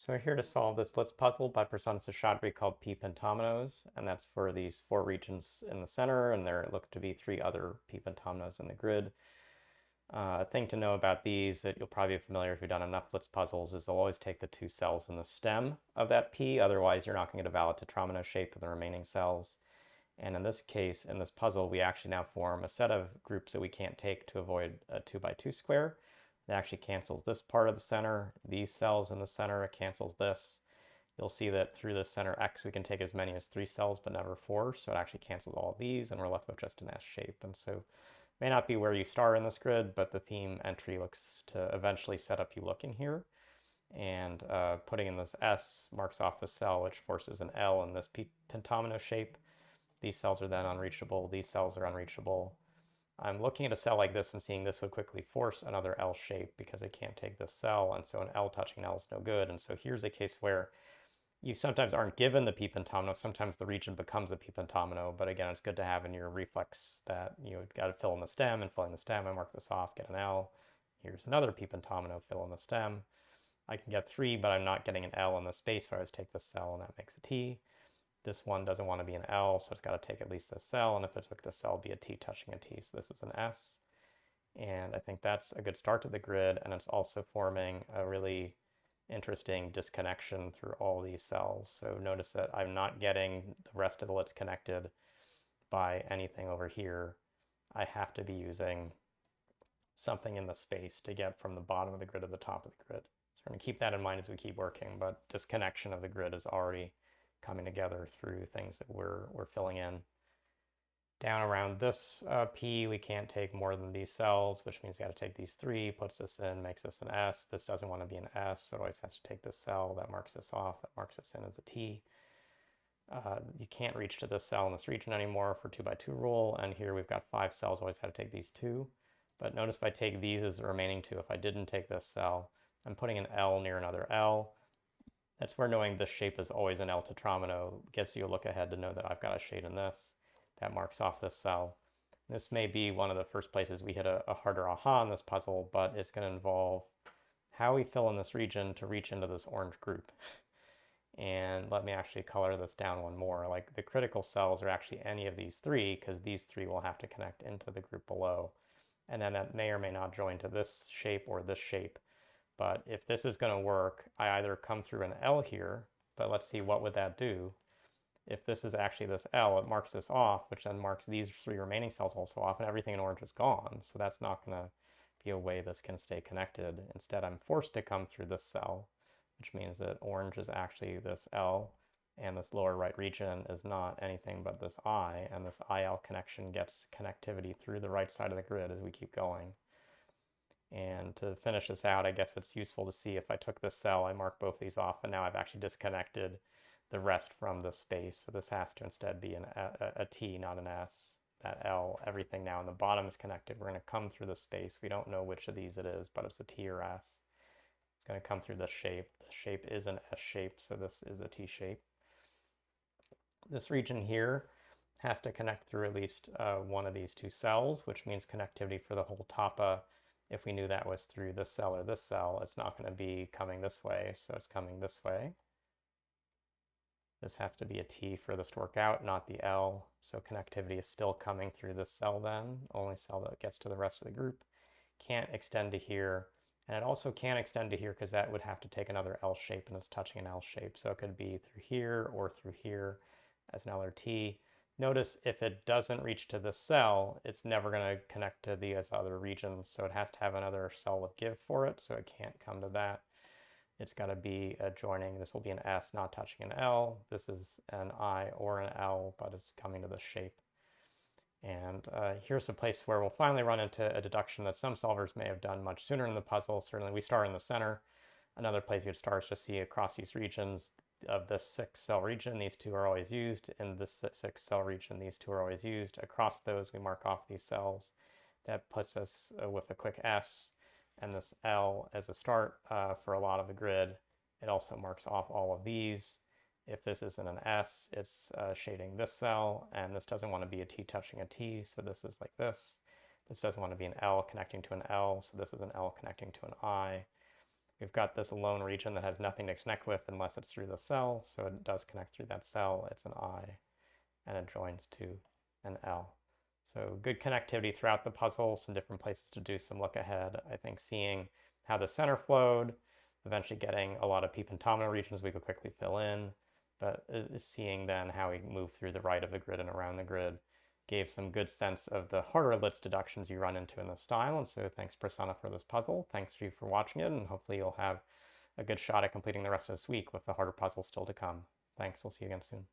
So we're here to solve this LITS puzzle by Prasanna Seshadri called P Pentominoes, and that's for these 4 regions in the center, and there look to be 3 other P Pentominoes in the grid. A thing to know about these that you'll probably be familiar if you've done enough LITS puzzles is they'll always take the 2 cells in the stem of that P, otherwise you're not going to get a valid tetromino shape of the remaining cells. And in this case, in this puzzle, we actually now form a set of groups that we can't take to avoid a 2x2 square. It actually cancels this part of the center, these cells in the center, it cancels this. You'll see that through the center X we can take as many as 3 cells but never 4, so it actually cancels all of these and we're left with just an S shape. And so it may not be where you start in this grid, but the theme entry looks to eventually set up you looking here. And putting in this S marks off the cell, which forces an L in this pentomino shape. These cells are then unreachable, these cells are unreachable. I'm looking at a cell like this and seeing this would quickly force another L shape because it can't take this cell, and so an L touching L is no good. And so here's a case where you sometimes aren't given the P pentomino, sometimes the region becomes a P pentomino, but again, it's good to have in your reflex that you've got to fill in the stem, and filling the stem, I mark this off, get an L. Here's another P pentomino, fill in the stem. I can get 3, but I'm not getting an L in the space, so I just take this cell and that makes a T. This one doesn't want to be an L, so it's got to take at least this cell, and if it took this cell, it'd be a T touching a T, so this is an S. And I think that's a good start to the grid, and it's also forming a really interesting disconnection through all these cells. So notice that I'm not getting the rest of the LITS connected by anything over here. I have to be using something in the space to get from the bottom of the grid to the top of the grid. So we're going to keep that in mind as we keep working, but disconnection of the grid is already coming together through things that we're filling in. Down around this P, we can't take more than these cells, which means we got to take these 3, puts this in, makes this an S. This doesn't want to be an S, so it always has to take this cell. That marks this off. That marks this in as a T. You can't reach to this cell in this region anymore for 2x2 rule, and here we've got 5 cells, always had to take these 2. But notice if I take these as the remaining 2, if I didn't take this cell, I'm putting an L near another L. That's where knowing this shape is always an L tetromino gives you a look ahead to know that I've got a shade in this. That marks off this cell. This may be one of the first places we hit a harder aha in this puzzle, but it's going to involve how we fill in this region to reach into this orange group. And let me actually color this down one more. Like the critical cells are actually any of these 3, because these 3 will have to connect into the group below. And then that may or may not join to this shape or this shape. But if this is going to work, I either come through an L here, but let's see what would that do. If this is actually this L, it marks this off, which then marks these 3 remaining cells also off, and everything in orange is gone. So that's not going to be a way this can stay connected. Instead, I'm forced to come through this cell, which means that orange is actually this L, and this lower right region is not anything but this I, and this IL connection gets connectivity through the right side of the grid as we keep going. And to finish this out, I guess it's useful to see if I took this cell, I mark both these off, and now I've actually disconnected the rest from the space. So this has to instead be a T, not an S. That L, everything now in the bottom is connected. We're going to come through the space. We don't know which of these it is, but it's a T or S. It's going to come through this shape. The shape is an S shape, so this is a T shape. This region here has to connect through at least one of these 2 cells, which means connectivity for the whole tapa. If we knew that was through this cell or this cell, it's not going to be coming this way, so it's coming this way. This has to be a T for this to work out, not the L, so connectivity is still coming through this cell then, only cell that gets to the rest of the group. Can't extend to here, and it also can't extend to here because that would have to take another L shape, and it's touching an L shape, so it could be through here or through here as an L or T. Notice if it doesn't reach to this cell, it's never going to connect to these other regions, so it has to have another cell of give for it, so it can't come to that. It's got to be joining. This will be an S not touching an L. This is an I or an L, but it's coming to this shape. And here's a place where we'll finally run into a deduction that some solvers may have done much sooner in the puzzle. Certainly we start in the center. Another place you'd start is just see across these regions of this 6-cell region, these 2 are always used. In this 6-cell region, these 2 are always used. Across those, we mark off these cells. That puts us with a quick S and this L as a start for a lot of the grid. It also marks off all of these. If this isn't an S, it's shading this cell, and this doesn't want to be a T touching a T, so this is like this. This doesn't want to be an L connecting to an L, so this is an L connecting to an I. we've got this lone region that has nothing to connect with unless it's through the cell, so it does connect through that cell. It's an I, and it joins to an L. So good connectivity throughout the puzzle, some different places to do some look ahead. I think seeing how the center flowed, eventually getting a lot of P Pentomino regions we could quickly fill in, but seeing then how we move through the right of the grid and around the grid gave some good sense of the harder LITS deductions you run into in the style. And so thanks Prasanna for this puzzle. Thanks to you for watching it, and hopefully you'll have a good shot at completing the rest of this week with the harder puzzles still to come. Thanks, we'll see you again soon.